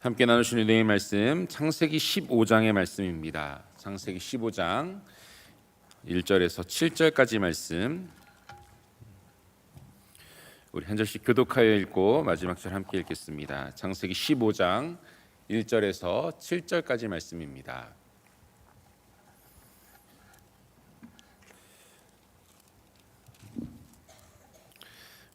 함께 나누신 은혜의 말씀 창세기 15장의 말씀입니다. 창세기 15장 1절에서 7절까지 말씀 우리 한 절씩 교독하여 읽고 마지막 절 함께 읽겠습니다. 창세기 15장 1절에서 7절까지 말씀입니다.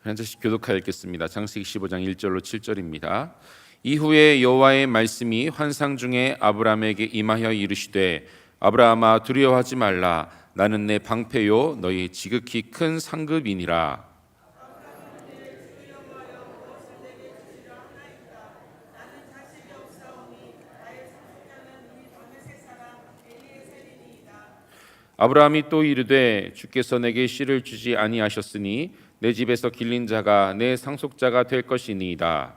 한 절씩 교독하여 읽겠습니다. 창세기 15장 1절로 7절입니다. 이후에 여호와의 말씀이 환상 중에 아브라함에게 임하여 이르시되 아브라함아 두려워하지 말라. 나는 내 방패요 너희 지극히 큰 상급이니라. 아브라함이 또 이르되 주께서 내게 씨를 주지 아니하셨으니 내 집에서 길린 자가 내 상속자가 될 것이니이다.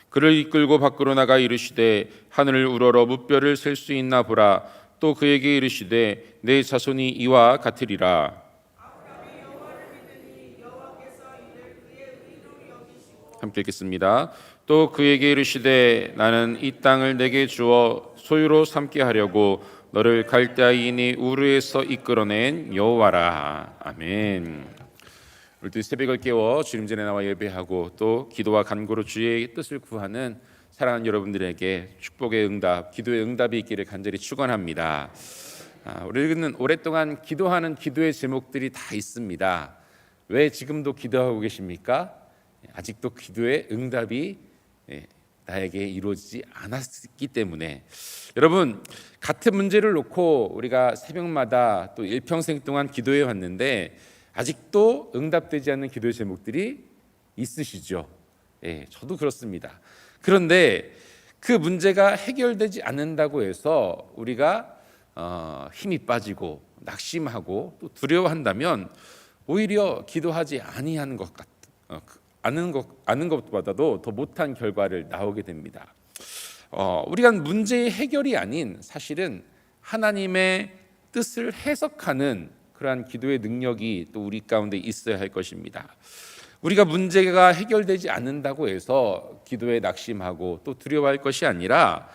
그를 이끌고 밖으로 나가 이르시되 하늘을 우러러 무뼈를 셀 수 있나 보라. 또 그에게 이르시되 내 자손이 이와 같으리라. 함께 읽겠습니다. 또 그에게 이르시되 나는 이 땅을 내게 주어 소유로 삼게 하려고 너를 갈대아인의 우르에서 이끌어낸 여호와라. 아멘. 우리 새벽을 깨워 주님 전에 나와 예배하고 또 기도와 간구로 주의 뜻을 구하는 사랑하는 여러분들에게 축복의 응답, 기도의 응답이 있기를 간절히 축원합니다. 우리는 오랫동안 기도하는 기도의 제목들이 다 있습니다. 왜 지금도 기도하고 계십니까? 아직도 기도의 응답이 나에게 이루어지지 않았기 때문에. 여러분, 같은 문제를 놓고 우리가 새벽마다 또 일평생 동안 기도해 왔는데 아직도 응답되지 않는 기도의 제목들이 있으시죠? 저도 그렇습니다. 그런데 그 문제가 해결되지 않는다고 해서 우리가 힘이 빠지고 낙심하고 또 두려워한다면 오히려 기도하지 아니하는 것 아는 것보다도 더 못한 결과를 나오게 됩니다. 우리가 문제의 해결이 아닌 사실은 하나님의 뜻을 해석하는 그러한 기도의 능력이 또 우리 가운데 있어야 할 것입니다. 우리가 문제가 해결되지 않는다고 해서 기도에 낙심하고 또 두려워할 것이 아니라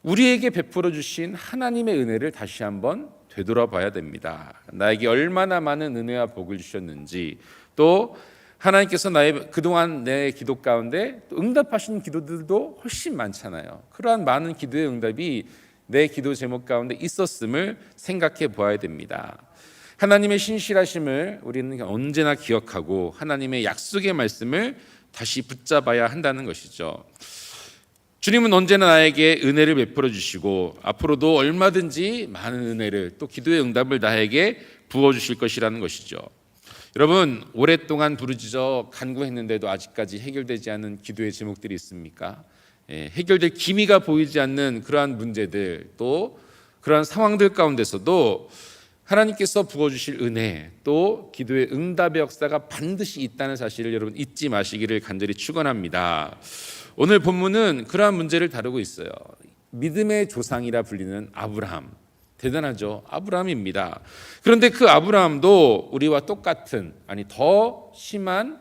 우리에게 베풀어 주신 하나님의 은혜를 다시 한번 되돌아봐야 됩니다. 나에게 얼마나 많은 은혜와 복을 주셨는지, 또 하나님께서 나의 그동안 내 기도 가운데 또 응답하신 기도들도 훨씬 많잖아요. 그러한 많은 기도의 응답이 내 기도 제목 가운데 있었음을 생각해 보아야 됩니다. 하나님의 신실하심을 우리는 언제나 기억하고 하나님의 약속의 말씀을 다시 붙잡아야 한다는 것이죠. 주님은 언제나 나에게 은혜를 베풀어 주시고 앞으로도 얼마든지 많은 은혜를 또 기도의 응답을 나에게 부어 주실 것이라는 것이죠. 여러분, 오랫동안 부르짖어 간구했는데도 아직까지 해결되지 않은 기도의 제목들이 있습니까? 해결될 기미가 보이지 않는 그러한 문제들, 또 그러한 상황들 가운데서도 하나님께서 부어주실 은혜, 또 기도의 응답의 역사가 반드시 있다는 사실을 여러분 잊지 마시기를 간절히 축원합니다. 오늘 본문은 그러한 문제를 다루고 있어요. 믿음의 조상이라 불리는 아브라함, 대단하죠. 아브라함입니다. 그런데 그 아브라함도 우리와 똑같은, 아니 더 심한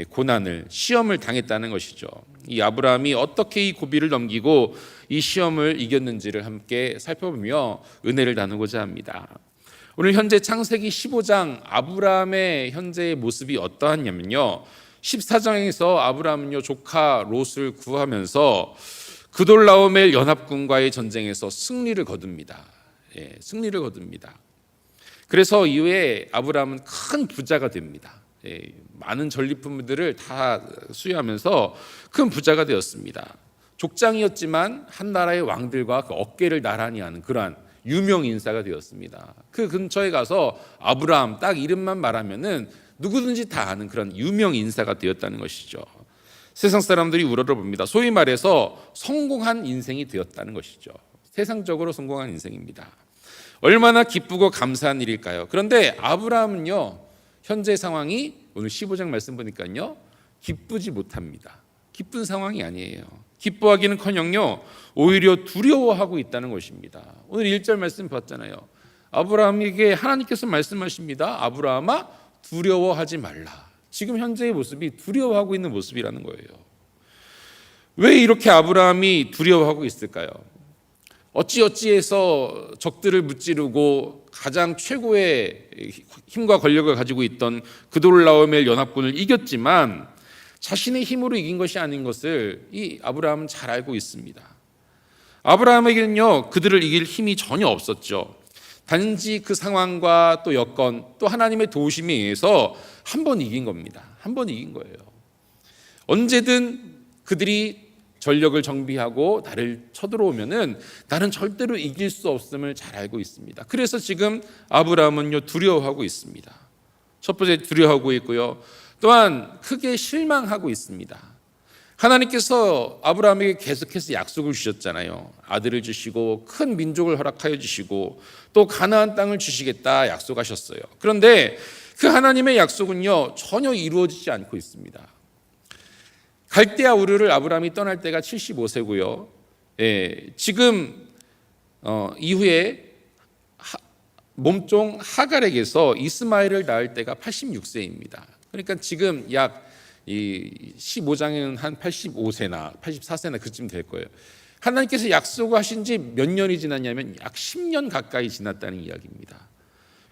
고난을, 시험을 당했다는 것이죠. 이 아브라함이 어떻게 이 고비를 넘기고 이 시험을 이겼는지를 함께 살펴보며 은혜를 나누고자 합니다. 오늘 현재 창세기 15장 아브라함의 현재의 모습이 어떠하냐면요, 14장에서 아브라함은요 조카 롯을 구하면서 그돌라오멜 연합군과의 전쟁에서 승리를 거둡니다. 승리를 거둡니다. 그래서 이후에 아브라함은 큰 부자가 됩니다. 많은 전리품들을 다 수여하면서 큰 부자가 되었습니다. 족장이었지만 한 나라의 왕들과 그 어깨를 나란히 하는 그러한 유명 인사가 되었습니다. 그 근처에 가서 아브라함 딱 이름만 말하면은 누구든지 다 아는 그런 유명 인사가 되었다는 것이죠. 세상 사람들이 우러러봅니다. 소위 말해서 성공한 인생이 되었다는 것이죠. 세상적으로 성공한 인생입니다. 얼마나 기쁘고 감사한 일일까요? 그런데 아브라함은요, 현재 상황이 오늘 15장 말씀 보니까요, 기쁘지 못합니다. 기쁜 상황이 아니에요. 기뻐하기는커녕요 오히려 두려워하고 있다는 것입니다. 오늘 1절 말씀 봤잖아요. 아브라함에게 하나님께서 말씀하십니다. 아브라함아, 두려워하지 말라. 지금 현재의 모습이 두려워하고 있는 모습이라는 거예요. 왜 이렇게 아브라함이 두려워하고 있을까요? 어찌어찌해서 적들을 무찌르고 가장 최고의 힘과 권력을 가지고 있던 그돌라오멜 연합군을 이겼지만 자신의 힘으로 이긴 것이 아닌 것을 이 아브라함은 잘 알고 있습니다. 아브라함에게는요, 그들을 이길 힘이 전혀 없었죠. 단지 그 상황과 또 여건, 또 하나님의 도우심에 의해서 한 번 이긴 겁니다. 한 번 이긴 거예요. 언제든 그들이 전력을 정비하고 나를 쳐들어오면은 나는 절대로 이길 수 없음을 잘 알고 있습니다. 그래서 지금 아브라함은요, 두려워하고 있습니다. 첫 번째 두려워하고 있고요. 또한 크게 실망하고 있습니다. 하나님께서 아브라함에게 계속해서 약속을 주셨잖아요. 아들을 주시고 큰 민족을 허락하여 주시고 또 가나안 땅을 주시겠다 약속하셨어요. 그런데 그 하나님의 약속은요, 전혀 이루어지지 않고 있습니다. 갈대아 우르를 아브라함이 떠날 때가 75세고요. 지금 이후에 몸종 하갈에게서 이스마엘을 낳을 때가 86세입니다. 그러니까 지금 약 15장에는 한 85세나 84세나 그쯤 될 거예요. 하나님께서 약속하신 지 몇 년이 지났냐면 약 10년 가까이 지났다는 이야기입니다.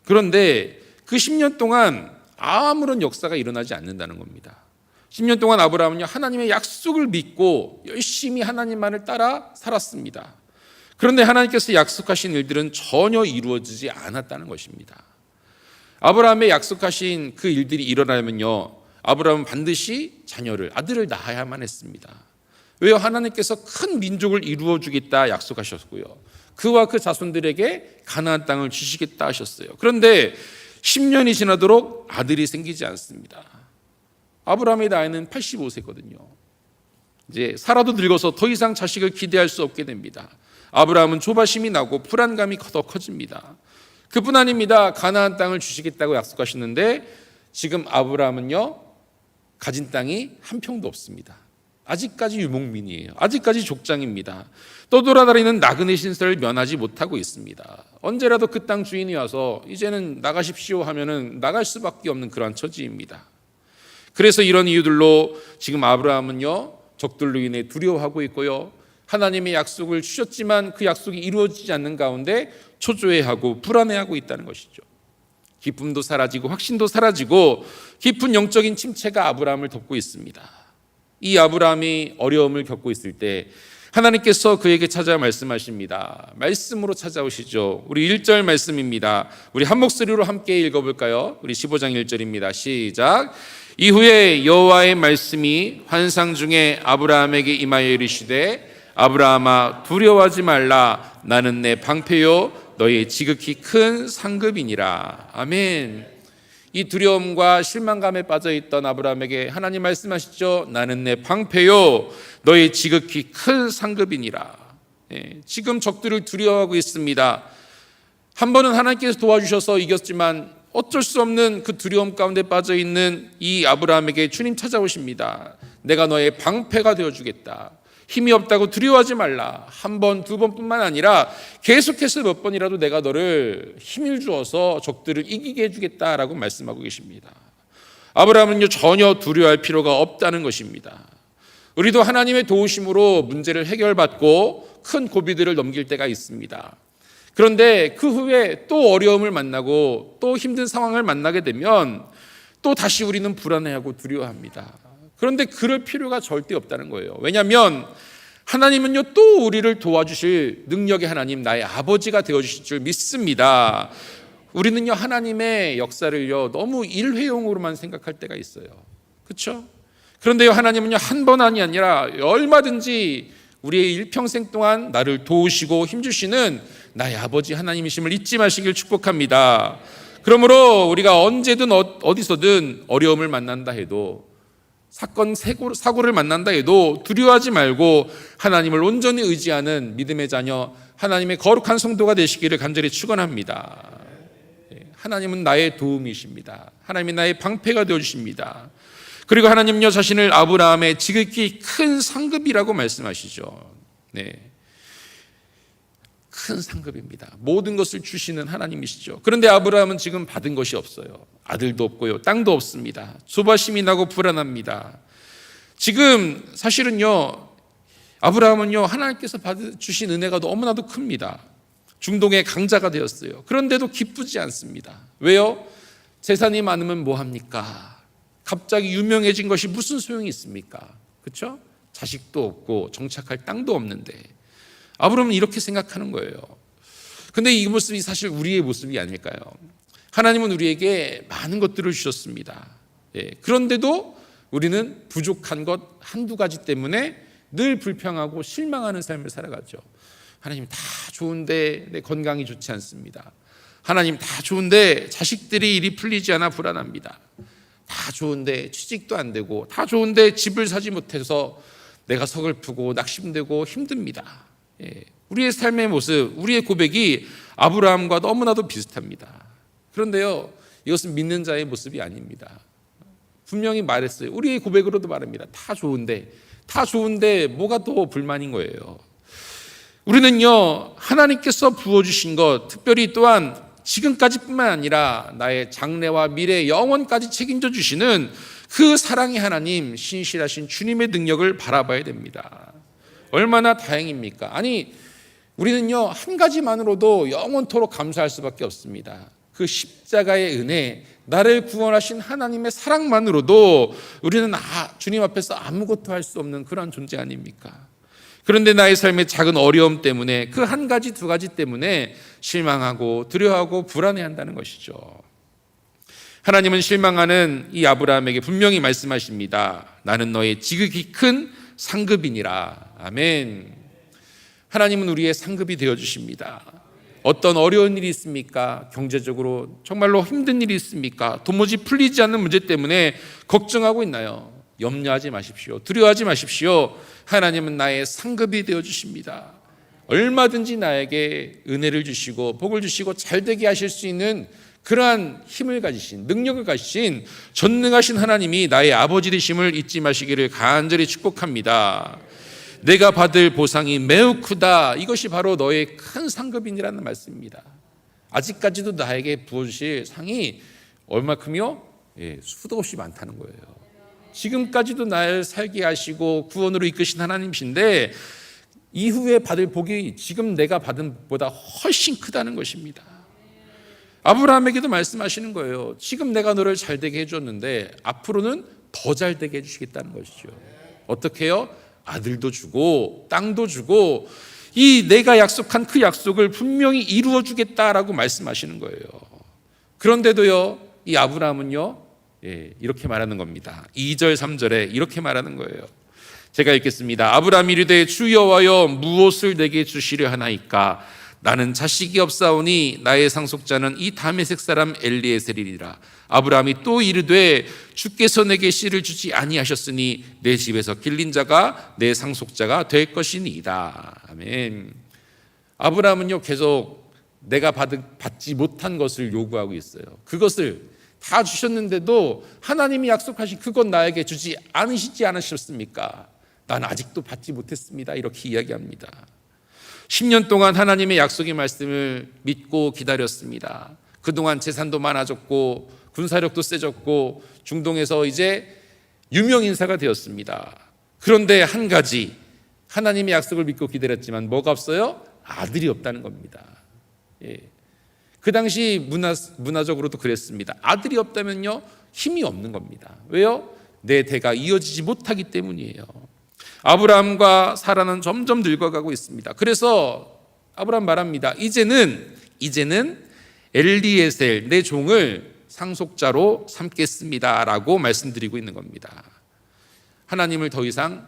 그런데 그 10년 동안 아무런 역사가 일어나지 않는다는 겁니다. 10년 동안 아브라함은요, 하나님의 약속을 믿고 열심히 하나님만을 따라 살았습니다. 그런데 하나님께서 약속하신 일들은 전혀 이루어지지 않았다는 것입니다. 아브라함의 약속하신 그 일들이 일어나면요, 아브라함은 반드시 아들을 낳아야만 했습니다. 왜요? 하나님께서 큰 민족을 이루어 주겠다 약속하셨고요, 그와 그 자손들에게 가나안 땅을 주시겠다 하셨어요. 그런데 10년이 지나도록 아들이 생기지 않습니다. 아브라함의 나이는 85세거든요. 이제 살아도 늙어서 더 이상 자식을 기대할 수 없게 됩니다. 아브라함은 조바심이 나고 불안감이 더 커집니다. 그뿐 아닙니다. 가나안 땅을 주시겠다고 약속하셨는데 지금 아브라함은요, 가진 땅이 한 평도 없습니다. 아직까지 유목민이에요. 아직까지 족장입니다. 떠돌아다니는 나그네 신세를 면하지 못하고 있습니다. 언제라도 그 땅 주인이 와서 이제는 나가십시오 하면은 나갈 수밖에 없는 그러한 처지입니다. 그래서 이런 이유들로 지금 아브라함은요, 적들로 인해 두려워하고 있고요, 하나님의 약속을 주셨지만 그 약속이 이루어지지 않는 가운데 초조해하고 불안해하고 있다는 것이죠. 기쁨도 사라지고 확신도 사라지고 깊은 영적인 침체가 아브라함을 덮고 있습니다. 이 아브라함이 어려움을 겪고 있을 때 하나님께서 그에게 찾아 말씀하십니다. 말씀으로 찾아오시죠. 우리 1절 말씀입니다. 우리 한 목소리로 함께 읽어볼까요? 우리 15장 1절입니다. 시작. 이후에 여호와의 말씀이 환상 중에 아브라함에게 임하여 이르시되 아브라함아, 두려워하지 말라. 나는 내 방패요 너의 지극히 큰 상급이니라. 아멘. 이 두려움과 실망감에 빠져있던 아브라함에게 하나님 말씀하시죠. 나는 내 방패요 너의 지극히 큰 상급이니라. 지금 적들을 두려워하고 있습니다. 한 번은 하나님께서 도와주셔서 이겼지만 어쩔 수 없는 그 두려움 가운데 빠져있는 이 아브라함에게 주님 찾아오십니다. 내가 너의 방패가 되어주겠다. 힘이 없다고 두려워하지 말라. 한 번, 두 번뿐만 아니라 계속해서 몇 번이라도 내가 너를 힘을 주어서 적들을 이기게 해주겠다라고 말씀하고 계십니다. 아브라함은요, 전혀 두려워할 필요가 없다는 것입니다. 우리도 하나님의 도우심으로 문제를 해결받고 큰 고비들을 넘길 때가 있습니다. 그런데 그 후에 또 어려움을 만나고 또 힘든 상황을 만나게 되면 또 다시 우리는 불안해하고 두려워합니다. 그런데 그럴 필요가 절대 없다는 거예요. 왜냐하면 하나님은요, 또 우리를 도와주실 능력의 하나님, 나의 아버지가 되어주실 줄 믿습니다. 우리는요, 하나님의 역사를요, 너무 일회용으로만 생각할 때가 있어요. 그렇죠? 그런데요, 하나님은요, 한 번이 아니라 얼마든지 우리의 일평생 동안 나를 도우시고 힘주시는 나의 아버지 하나님이심을 잊지 마시길 축복합니다. 그러므로 우리가 언제든 어디서든 어려움을 만난다 해도, 사건 사고를 만난다 해도 두려워하지 말고 하나님을 온전히 의지하는 믿음의 자녀, 하나님의 거룩한 성도가 되시기를 간절히 축원합니다. 하나님은 나의 도움이십니다. 하나님이 나의 방패가 되어주십니다. 그리고 하나님요, 자신을 아브라함의 지극히 큰 상급이라고 말씀하시죠. 큰 상급입니다. 모든 것을 주시는 하나님이시죠. 그런데 아브라함은 지금 받은 것이 없어요. 아들도 없고요, 땅도 없습니다. 조바심이 나고 불안합니다. 지금 사실은요, 아브라함은요, 하나님께서 주신 은혜가 너무나도 큽니다. 중동의 강자가 되었어요. 그런데도 기쁘지 않습니다. 왜요? 재산이 많으면 뭐합니까? 갑자기 유명해진 것이 무슨 소용이 있습니까? 그렇죠? 자식도 없고 정착할 땅도 없는데 아브라함은 이렇게 생각하는 거예요. 근데 이 모습이 사실 우리의 모습이 아닐까요? 하나님은 우리에게 많은 것들을 주셨습니다. 그런데도 우리는 부족한 것 한두 가지 때문에 늘 불평하고 실망하는 삶을 살아가죠. 하나님 다 좋은데 내 건강이 좋지 않습니다. 하나님 다 좋은데 자식들이 일이 풀리지 않아 불안합니다. 다 좋은데 취직도 안 되고, 다 좋은데 집을 사지 못해서 내가 서글프고 낙심되고 힘듭니다. 우리의 삶의 모습, 우리의 고백이 아브라함과 너무나도 비슷합니다. 그런데요, 이것은 믿는 자의 모습이 아닙니다. 분명히 말했어요. 우리의 고백으로도 말합니다. 다 좋은데 뭐가 또 불만인 거예요. 우리는요, 하나님께서 부어주신 것, 특별히 또한 지금까지뿐만 아니라 나의 장래와 미래, 영원까지 책임져 주시는 그 사랑의 하나님, 신실하신 주님의 능력을 바라봐야 됩니다. 얼마나 다행입니까? 아니, 우리는요, 한 가지만으로도 영원토록 감사할 수밖에 없습니다. 그 십자가의 은혜, 나를 구원하신 하나님의 사랑만으로도 우리는 주님 앞에서 아무것도 할 수 없는 그런 존재 아닙니까? 그런데 나의 삶의 작은 어려움 때문에, 그 한 가지 두 가지 때문에 실망하고 두려워하고 불안해한다는 것이죠. 하나님은 실망하는 이 아브라함에게 분명히 말씀하십니다. 나는 너의 지극히 큰 상급이니라. 아멘. 하나님은 우리의 상급이 되어주십니다. 어떤 어려운 일이 있습니까? 경제적으로 정말로 힘든 일이 있습니까? 도무지 풀리지 않는 문제 때문에 걱정하고 있나요? 염려하지 마십시오. 두려워하지 마십시오. 하나님은 나의 상급이 되어주십니다. 얼마든지 나에게 은혜를 주시고 복을 주시고 잘되게 하실 수 있는 그러한 힘을 가지신, 능력을 가지신 전능하신 하나님이 나의 아버지 되심을 잊지 마시기를 간절히 축복합니다. 내가 받을 보상이 매우 크다. 이것이 바로 너의 큰 상급이라는 말씀입니다. 아직까지도 나에게 부어주실 상이 얼마큼요? 수도 없이 많다는 거예요. 지금까지도 나를 살게 하시고 구원으로 이끄신 하나님이신데 이후에 받을 복이 지금 내가 받은 것보다 훨씬 크다는 것입니다. 아브라함에게도 말씀하시는 거예요. 지금 내가 너를 잘되게 해줬는데 앞으로는 더 잘되게 해주시겠다는 것이죠. 어떻게 해요? 아들도 주고 땅도 주고 이 내가 약속한 그 약속을 분명히 이루어 주겠다라고 말씀하시는 거예요. 그런데도요, 이 아브라함은요, 이렇게 말하는 겁니다. 2절 3절에 이렇게 말하는 거예요. 제가 읽겠습니다. 아브라함이 이르되 주 여호와여 무엇을 내게 주시려 하나이까? 나는 자식이 없사오니 나의 상속자는 이 다메섹 사람 엘리에셀이리라. 아브라함이 또 이르되 주께서 내게 씨를 주지 아니하셨으니 내 집에서 길린 자가 내 상속자가 될 것이니이다. 아멘. 아브라함은요, 계속 내가 받지 못한 것을 요구하고 있어요. 그것을 다 주셨는데도 하나님이 약속하신 그것 나에게 주지 않으셨습니까? 난 아직도 받지 못했습니다. 이렇게 이야기합니다. 10년 동안 하나님의 약속의 말씀을 믿고 기다렸습니다. 그동안 재산도 많아졌고 군사력도 세졌고 중동에서 이제 유명 인사가 되었습니다. 그런데 한 가지, 하나님의 약속을 믿고 기다렸지만 뭐가 없어요? 아들이 없다는 겁니다. 그 당시 문화적으로도 그랬습니다. 아들이 없다면요, 힘이 없는 겁니다. 왜요? 내 대가 이어지지 못하기 때문이에요. 아브라함과 사라는 점점 늙어가고 있습니다. 그래서 아브라함 말합니다. 이제는 엘리에셀 내 종을 상속자로 삼겠습니다라고 말씀드리고 있는 겁니다. 하나님을 더 이상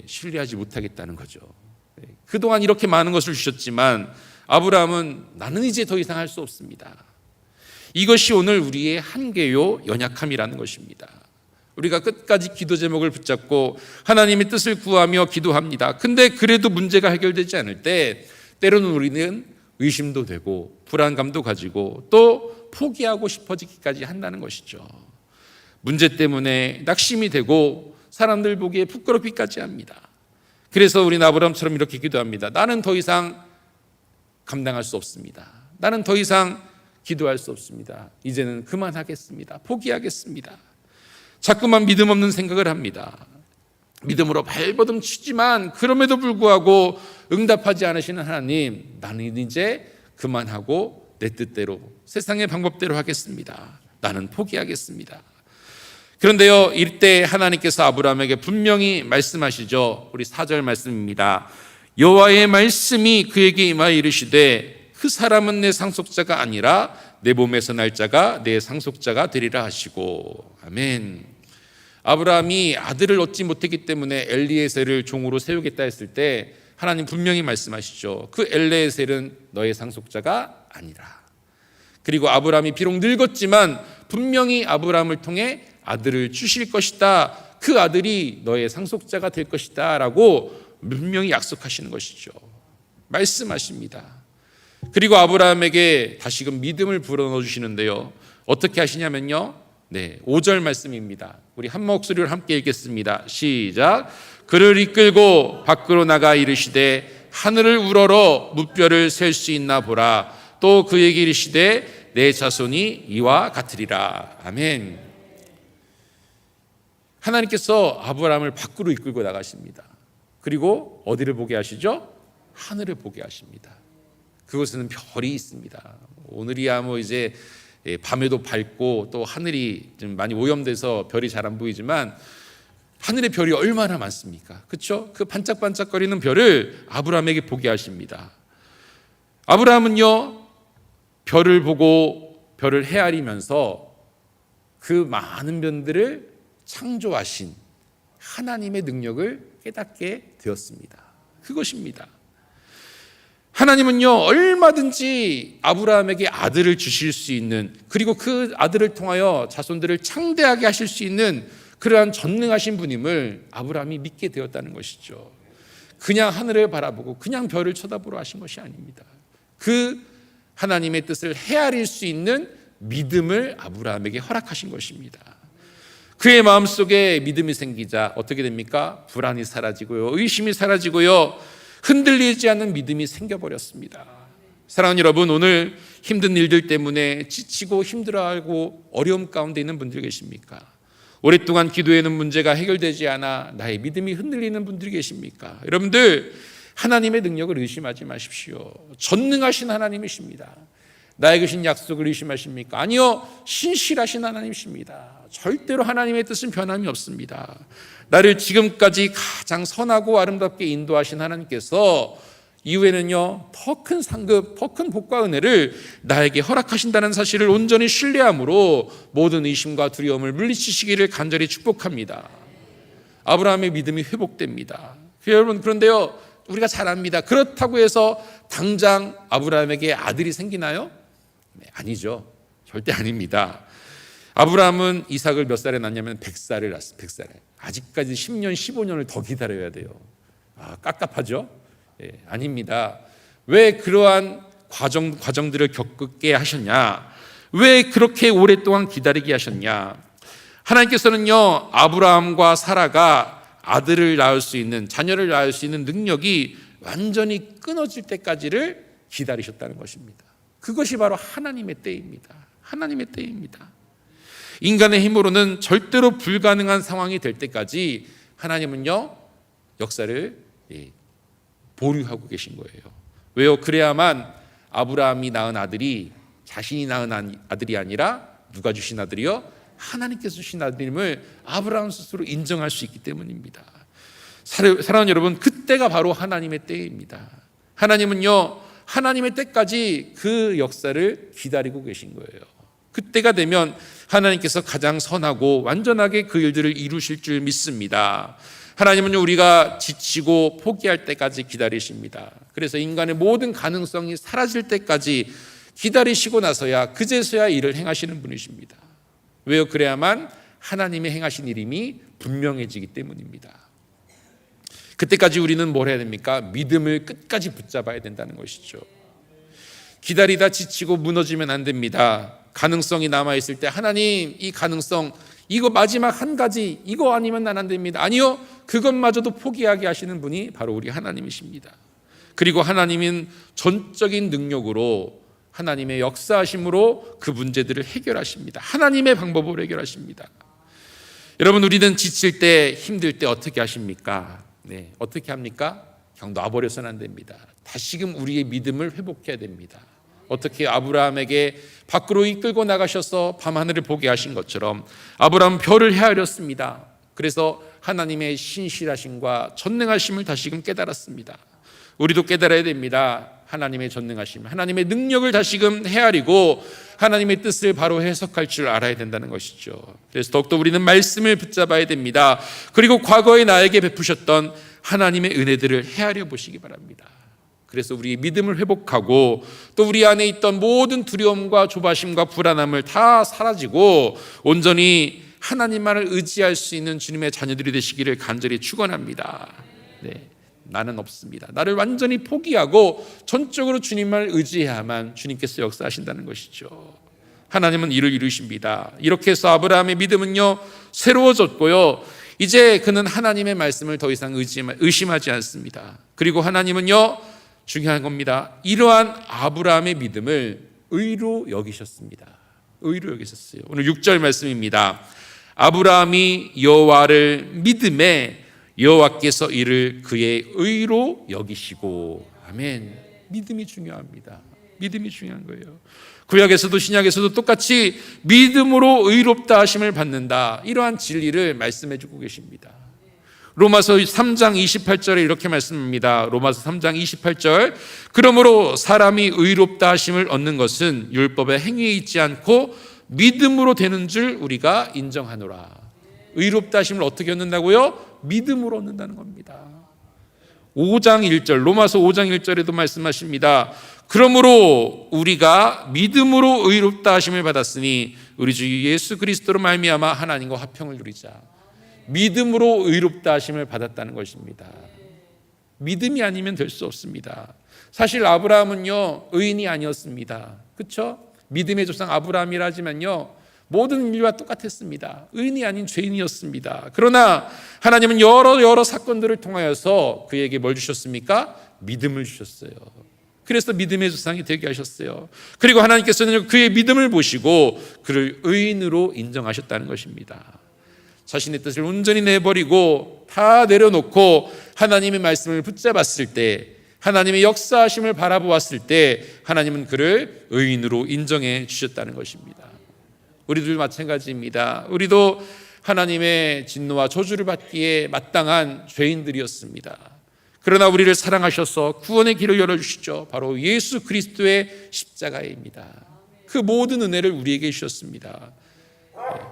신뢰하지 못하겠다는 거죠. 그동안 이렇게 많은 것을 주셨지만 아브라함은 나는 이제 더 이상 할 수 없습니다. 이것이 오늘 우리의 한계요 연약함이라는 것입니다. 우리가 끝까지 기도 제목을 붙잡고 하나님의 뜻을 구하며 기도합니다. 근데 그래도 문제가 해결되지 않을 때 때로는 우리는 의심도 되고 불안감도 가지고 또 포기하고 싶어지기까지 한다는 것이죠. 문제 때문에 낙심이 되고 사람들 보기에 부끄럽기까지 합니다. 그래서 우리는 아브라함처럼 이렇게 기도합니다. 나는 더 이상 감당할 수 없습니다. 나는 더 이상 기도할 수 없습니다. 이제는 그만하겠습니다. 포기하겠습니다. 자꾸만 믿음 없는 생각을 합니다. 믿음으로 발버둥 치지만 그럼에도 불구하고 응답하지 않으시는 하나님, 나는 이제 그만하고 내 뜻대로 세상의 방법대로 하겠습니다. 나는 포기하겠습니다. 그런데요, 이때 하나님께서 아브라함에게 분명히 말씀하시죠. 우리 4절 말씀입니다. 여호와의 말씀이 그에게 임하여 이르시되 그 사람은 내 상속자가 아니라 내 몸에서 날 자가 내 상속자가 되리라 하시고. 아멘. 아브라함이 아들을 얻지 못했기 때문에 엘리에셀을 종으로 세우겠다 했을 때 하나님 분명히 말씀하시죠. 그 엘리에셀은 너의 상속자가 아니라. 그리고 아브라함이 비록 늙었지만 분명히 아브라함을 통해 아들을 주실 것이다. 그 아들이 너의 상속자가 될 것이다 라고 분명히 약속하시는 것이죠. 말씀하십니다. 그리고 아브라함에게 다시금 믿음을 불어넣어 주시는데요, 어떻게 하시냐면요, 5절 말씀입니다. 우리 한 목소리로 함께 읽겠습니다. 시작. 그를 이끌고 밖으로 나가 이르시되 하늘을 우러러 무뼈를 셀 수 있나 보라. 또 그에게 이르시되 내 자손이 이와 같으리라. 아멘. 하나님께서 아브라함을 밖으로 이끌고 나가십니다. 그리고 어디를 보게 하시죠? 하늘을 보게 하십니다. 그곳에는 별이 있습니다. 오늘이야 이제 밤에도 밝고 또 하늘이 좀 많이 오염돼서 별이 잘 안 보이지만 하늘의 별이 얼마나 많습니까? 그렇죠? 그 반짝반짝거리는 별을 아브라함에게 보게 하십니다. 아브라함은요, 별을 보고 별을 헤아리면서 그 많은 별들을 창조하신 하나님의 능력을 깨닫게 되었습니다. 그것입니다. 하나님은요, 얼마든지 아브라함에게 아들을 주실 수 있는, 그리고 그 아들을 통하여 자손들을 창대하게 하실 수 있는 그러한 전능하신 분임을 아브라함이 믿게 되었다는 것이죠. 그냥 하늘을 바라보고 그냥 별을 쳐다보러 하신 것이 아닙니다. 그 하나님의 뜻을 헤아릴 수 있는 믿음을 아브라함에게 허락하신 것입니다. 그의 마음속에 믿음이 생기자 어떻게 됩니까? 불안이 사라지고요, 의심이 사라지고요, 흔들리지 않는 믿음이 생겨버렸습니다. 사랑하는 여러분, 오늘 힘든 일들 때문에 지치고 힘들어하고 어려움 가운데 있는 분들 계십니까? 오랫동안 기도에는 문제가 해결되지 않아 나의 믿음이 흔들리는 분들이 계십니까? 여러분들, 하나님의 능력을 의심하지 마십시오. 전능하신 하나님이십니다. 나에게 주신 약속을 의심하십니까? 아니요, 신실하신 하나님이십니다. 절대로 하나님의 뜻은 변함이 없습니다. 나를 지금까지 가장 선하고 아름답게 인도하신 하나님께서 이후에는요, 더 큰 상급, 더 큰 복과 은혜를 나에게 허락하신다는 사실을 온전히 신뢰함으로 모든 의심과 두려움을 물리치시기를 간절히 축복합니다. 아브라함의 믿음이 회복됩니다. 여러분, 그런데요, 우리가 잘 압니다. 그렇다고 해서 당장 아브라함에게 아들이 생기나요? 아니죠. 절대 아닙니다. 아브라함은 이삭을 몇 살에 낳냐면 100살을 낳았어요. 100살에. 아직까지 10년, 15년을 더 기다려야 돼요. 깝깝하죠? 아닙니다. 왜 그러한 과정들을 겪게 하셨냐? 왜 그렇게 오랫동안 기다리게 하셨냐? 하나님께서는요, 아브라함과 사라가 아들을 낳을 수 있는, 자녀를 낳을 수 있는 능력이 완전히 끊어질 때까지를 기다리셨다는 것입니다. 그것이 바로 하나님의 때입니다. 하나님의 때입니다. 인간의 힘으로는 절대로 불가능한 상황이 될 때까지 하나님은요, 역사를 보류하고 계신 거예요. 왜요? 그래야만 아브라함이 낳은 아들이 자신이 낳은 아들이 아니라 누가 주신 아들이요? 하나님께서 주신 아들임을 아브라함 스스로 인정할 수 있기 때문입니다. 사랑하는 여러분, 그때가 바로 하나님의 때입니다. 하나님은요, 하나님의 때까지 그 역사를 기다리고 계신 거예요. 그때가 되면 하나님께서 가장 선하고 완전하게 그 일들을 이루실 줄 믿습니다. 하나님은 우리가 지치고 포기할 때까지 기다리십니다. 그래서 인간의 모든 가능성이 사라질 때까지 기다리시고 나서야 그제서야 일을 행하시는 분이십니다. 왜요? 그래야만 하나님의 행하신 일임이 분명해지기 때문입니다. 그때까지 우리는 뭘 해야 됩니까? 믿음을 끝까지 붙잡아야 된다는 것이죠. 기다리다 지치고 무너지면 안 됩니다. 가능성이 남아있을 때 하나님, 이 가능성, 이거 마지막 한 가지, 이거 아니면 난 안 됩니다. 아니요, 그것마저도 포기하게 하시는 분이 바로 우리 하나님이십니다. 그리고 하나님은 전적인 능력으로 하나님의 역사하심으로 그 문제들을 해결하십니다. 하나님의 방법으로 해결하십니다. 여러분, 우리는 지칠 때, 힘들 때 어떻게 하십니까? 네, 어떻게 합니까? 그냥 놔버려서는 안 됩니다. 다시금 우리의 믿음을 회복해야 됩니다. 어떻게 아브라함에게 밖으로 이끌고 나가셔서 밤하늘을 보게 하신 것처럼 아브라함은 별을 헤아렸습니다. 그래서 하나님의 신실하심과 전능하심을 다시금 깨달았습니다. 우리도 깨달아야 됩니다. 하나님의 전능하심, 하나님의 능력을 다시금 헤아리고 하나님의 뜻을 바로 해석할 줄 알아야 된다는 것이죠. 그래서 더욱더 우리는 말씀을 붙잡아야 됩니다. 그리고 과거에 나에게 베푸셨던 하나님의 은혜들을 헤아려 보시기 바랍니다. 그래서 우리의 믿음을 회복하고 또 우리 안에 있던 모든 두려움과 조바심과 불안함을 다 사라지고 온전히 하나님만을 의지할 수 있는 주님의 자녀들이 되시기를 간절히 축원합니다. 네, 나는 없습니다. 나를 완전히 포기하고 전적으로 주님만을 의지해야만 주님께서 역사하신다는 것이죠. 하나님은 이를 이루십니다. 이렇게 해서 아브라함의 믿음은요 새로워졌고요, 이제 그는 하나님의 말씀을 더 이상 의심하지 않습니다. 그리고 하나님은요, 중요한 겁니다, 이러한 아브라함의 믿음을 의로 여기셨습니다. 의로 여기셨어요. 오늘 6절 말씀입니다. 아브라함이 여호와를 믿음에 여호와께서 이를 그의 의로 여기시고. 아멘. 믿음이 중요합니다. 믿음이 중요한 거예요. 구약에서도 신약에서도 똑같이 믿음으로 의롭다 하심을 받는다, 이러한 진리를 말씀해 주고 계십니다. 로마서 3장 28절에 이렇게 말씀합니다. 로마서 3장 28절. 그러므로 사람이 의롭다 하심을 얻는 것은 율법의 행위에 있지 않고 믿음으로 되는 줄 우리가 인정하노라. 의롭다 하심을 어떻게 얻는다고요? 믿음으로 얻는다는 겁니다. 5장 1절, 로마서 5장 1절에도 말씀하십니다. 그러므로 우리가 믿음으로 의롭다 하심을 받았으니 우리 주 예수 그리스도로 말미암아 하나님과 화평을 누리자. 믿음으로 의롭다 하심을 받았다는 것입니다. 믿음이 아니면 될 수 없습니다. 사실 아브라함은요 의인이 아니었습니다. 그렇죠? 믿음의 조상 아브라함이라 하지만요 모든 인류와 똑같았습니다. 의인이 아닌 죄인이었습니다. 그러나 하나님은 여러 사건들을 통하여서 그에게 뭘 주셨습니까? 믿음을 주셨어요. 그래서 믿음의 조상이 되게 하셨어요. 그리고 하나님께서는 그의 믿음을 보시고 그를 의인으로 인정하셨다는 것입니다. 자신의 뜻을 온전히 내버리고 다 내려놓고 하나님의 말씀을 붙잡았을 때, 하나님의 역사하심을 바라보았을 때 하나님은 그를 의인으로 인정해 주셨다는 것입니다. 우리도 마찬가지입니다. 우리도 하나님의 진노와 저주를 받기에 마땅한 죄인들이었습니다. 그러나 우리를 사랑하셔서 구원의 길을 열어주시죠. 바로 예수 그리스도의 십자가입니다. 그 모든 은혜를 우리에게 주셨습니다.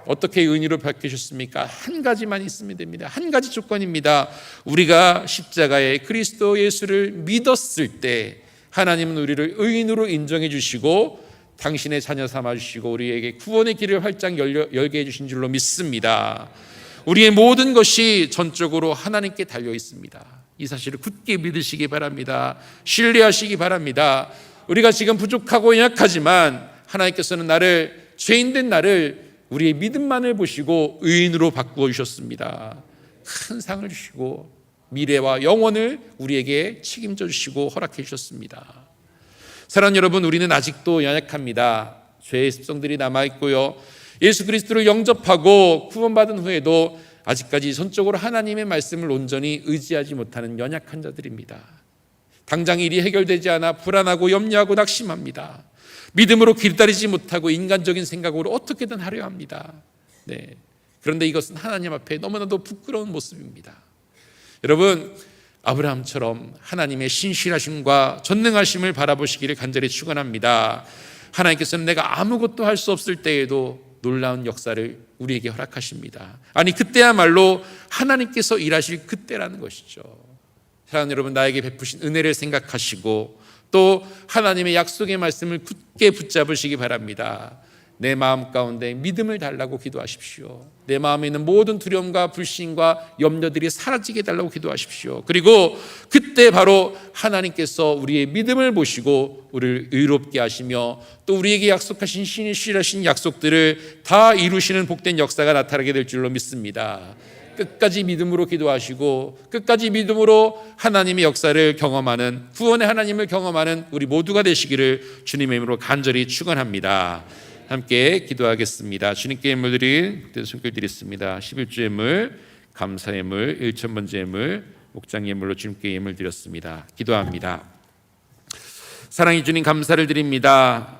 어떻게 의인으로 밝히셨습니까? 한 가지만 있으면 됩니다. 한 가지 조건입니다. 우리가 십자가의 그리스도 예수를 믿었을 때 하나님은 우리를 의인으로 인정해 주시고 당신의 자녀 삼아 주시고 우리에게 구원의 길을 활짝 열게 해주신 줄로 믿습니다. 우리의 모든 것이 전적으로 하나님께 달려 있습니다. 이 사실을 굳게 믿으시기 바랍니다. 신뢰하시기 바랍니다. 우리가 지금 부족하고 연약하지만 하나님께서는 죄인된 나를 우리의 믿음만을 보시고 의인으로 바꾸어 주셨습니다. 큰 상을 주시고 미래와 영원을 우리에게 책임져 주시고 허락해 주셨습니다. 사랑하는 여러분, 우리는 아직도 연약합니다. 죄의 습성들이 남아있고요, 예수 그리스도를 영접하고 구원받은 후에도 아직까지 전적으로 하나님의 말씀을 온전히 의지하지 못하는 연약한 자들입니다. 당장 일이 해결되지 않아 불안하고 염려하고 낙심합니다. 믿음으로 기다리지 못하고 인간적인 생각으로 어떻게든 하려 합니다. 네. 그런데 이것은 하나님 앞에 너무나도 부끄러운 모습입니다. 여러분, 아브라함처럼 하나님의 신실하심과 전능하심을 바라보시기를 간절히 축원합니다. 하나님께서는 내가 아무것도 할 수 없을 때에도 놀라운 역사를 우리에게 허락하십니다. 아니, 그때야말로 하나님께서 일하실 그때라는 것이죠. 사랑하는 여러분, 나에게 베푸신 은혜를 생각하시고 또 하나님의 약속의 말씀을 굳게 붙잡으시기 바랍니다. 내 마음 가운데 믿음을 달라고 기도하십시오. 내 마음에 있는 모든 두려움과 불신과 염려들이 사라지게 달라고 기도하십시오. 그리고 그때 바로 하나님께서 우리의 믿음을 보시고 우리를 의롭게 하시며 또 우리에게 약속하신 신실하신 약속들을 다 이루시는 복된 역사가 나타나게 될 줄로 믿습니다. 끝까지 믿음으로 기도하시고 끝까지 믿음으로 하나님의 역사를 경험하는, 구원의 하나님을 경험하는 우리 모두가 되시기를 주님의 이름으로 간절히 축원합니다. 함께 기도하겠습니다. 주님께 예물 드릴 손길 드렸습니다. 11주 예물, 감사 예물, 1,000번째 예물, 목장 예물로 주님께 예물 드렸습니다. 기도합니다. 사랑해 주님, 감사를 드립니다.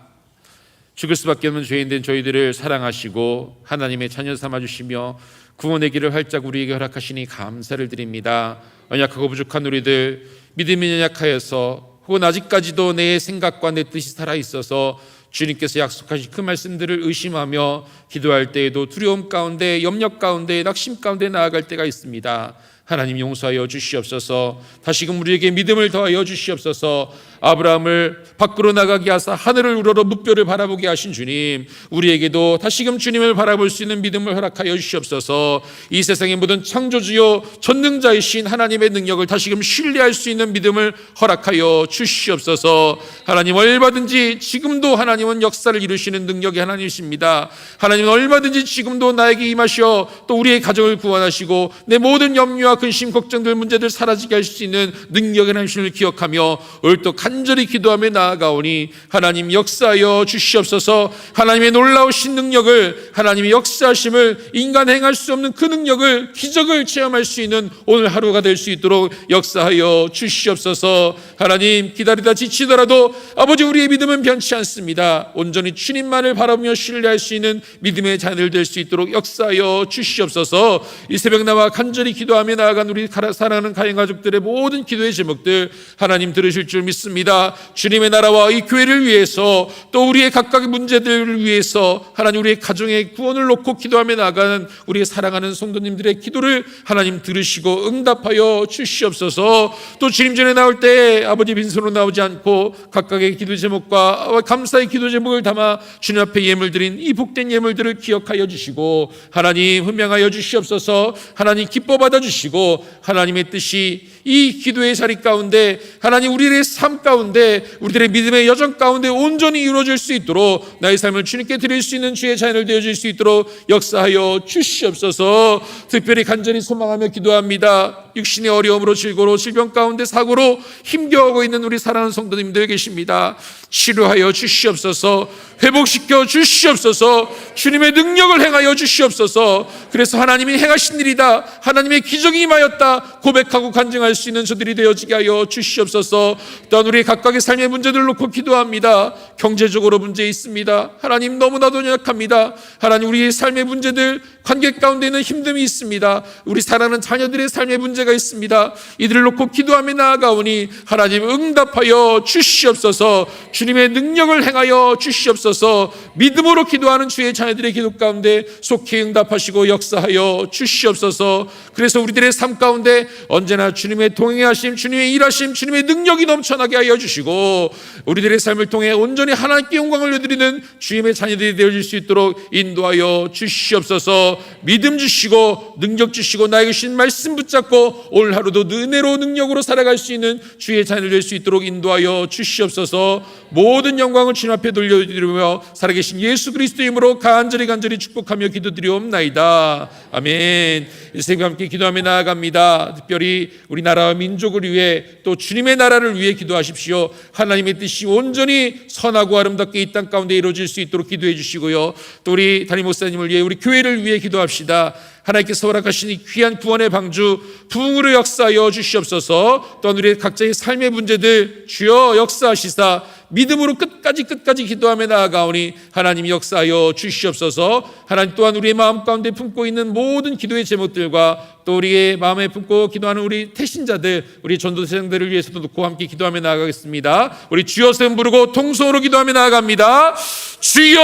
죽을 수밖에 없는 죄인된 저희들을 사랑하시고 하나님의 자녀 삼아주시며 구원의 길을 활짝 우리에게 허락하시니 감사를 드립니다. 연약하고 부족한 우리들, 믿음이 연약하여서 혹은 아직까지도 내 생각과 내 뜻이 살아있어서 주님께서 약속하신 그 말씀들을 의심하며 기도할 때에도 두려움 가운데, 염려 가운데, 낙심 가운데 나아갈 때가 있습니다. 하나님 용서하여 주시옵소서. 다시금 우리에게 믿음을 더하여 주시옵소서. 아브라함을 밖으로 나가게 하사 하늘을 우러러 무뼈를 바라보게 하신 주님, 우리에게도 다시금 주님을 바라볼 수 있는 믿음을 허락하여 주시옵소서. 이 세상의 모든 창조주요 전능자이신 하나님의 능력을 다시금 신뢰할 수 있는 믿음을 허락하여 주시옵소서. 하나님, 얼마든지 지금도 하나님은 역사를 이루시는 능력의 하나님이십니다. 하나님은 얼마든지 지금도 나에게 임하셔 또 우리의 가정을 구원하시고 내 모든 염려와 근심, 걱정들, 문제들 사라지게 할 수 있는 능력의 하나님을 기억하며 오늘도 간절히 기도하며 나아가오니 하나님 역사하여 주시옵소서. 하나님의 놀라우신 능력을, 하나님의 역사하심을, 인간 행할 수 없는 그 능력을, 기적을 체험할 수 있는 오늘 하루가 될 수 있도록 역사하여 주시옵소서. 하나님, 기다리다 지치더라도 아버지 우리의 믿음은 변치 않습니다. 온전히 주님만을 바라보며 신뢰할 수 있는 믿음의 자녀들 될 수 있도록 역사하여 주시옵소서. 이 새벽 나와 간절히 기도하며 나아간 우리 사랑하는 가정가족들의 모든 기도의 제목들 하나님 들으실 줄 믿습니다. 주님의 나라와 이 교회를 위해서 또 우리의 각각의 문제들을 위해서 하나님 우리의 가정의 구원을 놓고 기도하며 나아가는 우리의 사랑하는 성도님들의 기도를 하나님 들으시고 응답하여 주시옵소서. 또 주님 전에 나올 때 아버지 빈손으로 나오지 않고 각각의 기도 제목과 감사의 기도 제목을 담아 주님 앞에 예물 드린 이 복된 예물들을 기억하여 주시고 하나님 훈명하여 주시옵소서. 하나님 기뻐 받아 주시고 하나님의 뜻이 이 기도의 자리 가운데, 하나님 우리의 삶 가운데, 우리들의 믿음의 여정 가운데 온전히 이루어질 수 있도록 나의 삶을 주님께 드릴 수 있는 주의 자녀를 되어질 수 있도록 역사하여 주시옵소서. 특별히 간절히 소망하며 기도합니다. 육신의 어려움으로, 질고로, 질병 가운데 사고로 힘겨워하고 있는 우리 사랑하는 성도님들 계십니다. 치료하여 주시옵소서. 회복시켜 주시옵소서. 주님의 능력을 행하여 주시옵소서. 그래서 하나님이 행하신 일이다, 하나님의 기적이 임하였다 고백하고 간증할 수 있는 저들이 되어지게 하여 주시옵소서. 또한 우리 각각의 삶의 문제들을 놓고 기도합니다. 경제적으로 문제 있습니다. 하나님 너무나도 연약합니다. 하나님 우리의 삶의 문제들, 관계 가운데 있는 힘듦이 있습니다. 우리 사랑하는 자녀들의 삶의 문제가 있습니다. 이들을 놓고 기도하며 나아가오니 하나님 응답하여 주시옵소서. 주님의 능력을 행하여 주시옵소서. 믿음으로 기도하는 주의 자녀들의 기도 가운데 속히 응답하시고 역사하여 주시옵소서. 그래서 우리들의 삶 가운데 언제나 주님의 동행하심, 주님의 일하심, 주님의 능력이 넘쳐나게 하여 주시고 우리들의 삶을 통해 온전히 하나님께 영광을 올려드리는 주님의 자녀들이 되어질 수 있도록 인도하여 주시옵소서. 믿음 주시고 능력 주시고 나에게 주신 말씀 붙잡고 오늘 하루도 은혜로 능력으로 살아갈 수 있는 주의 자녀들 될 수 있도록 인도하여 주시옵소서. 모든 영광을 주님 앞에 돌려드리며 살아계신 예수 그리스도의 이름으로 간절히 축복하며 기도드리옵나이다. 아멘. 이 새벽 함께 기도하며 나아갑니다. 특별히 우리나라와 민족을 위해 또 주님의 나라를 위해 기도하십시오. 하나님의 뜻이 온전히 선하고 아름답게 이 땅 가운데 이루어질 수 있도록 기도해 주시고요. 또 우리 담임 목사님을 위해, 우리 교회를 위해 기도합시다. 하나님께서 허락하신 이 귀한 구원의 방주 부흥으로 역사하여 주시옵소서. 또한 우리의 각자의 삶의 문제들 주여 역사하시사 믿음으로 끝까지 기도하며 나아가오니 하나님 역사하여 주시옵소서. 하나님 또한 우리의 마음 가운데 품고 있는 모든 기도의 제목들과 또 우리의 마음에 품고 기도하는 우리 태신자들, 우리 전도생들을 위해서도 놓고 함께 기도하며 나아가겠습니다. 우리 주여 셈 부르고 통성으로 기도하며 나아갑니다. 주여,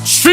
주여.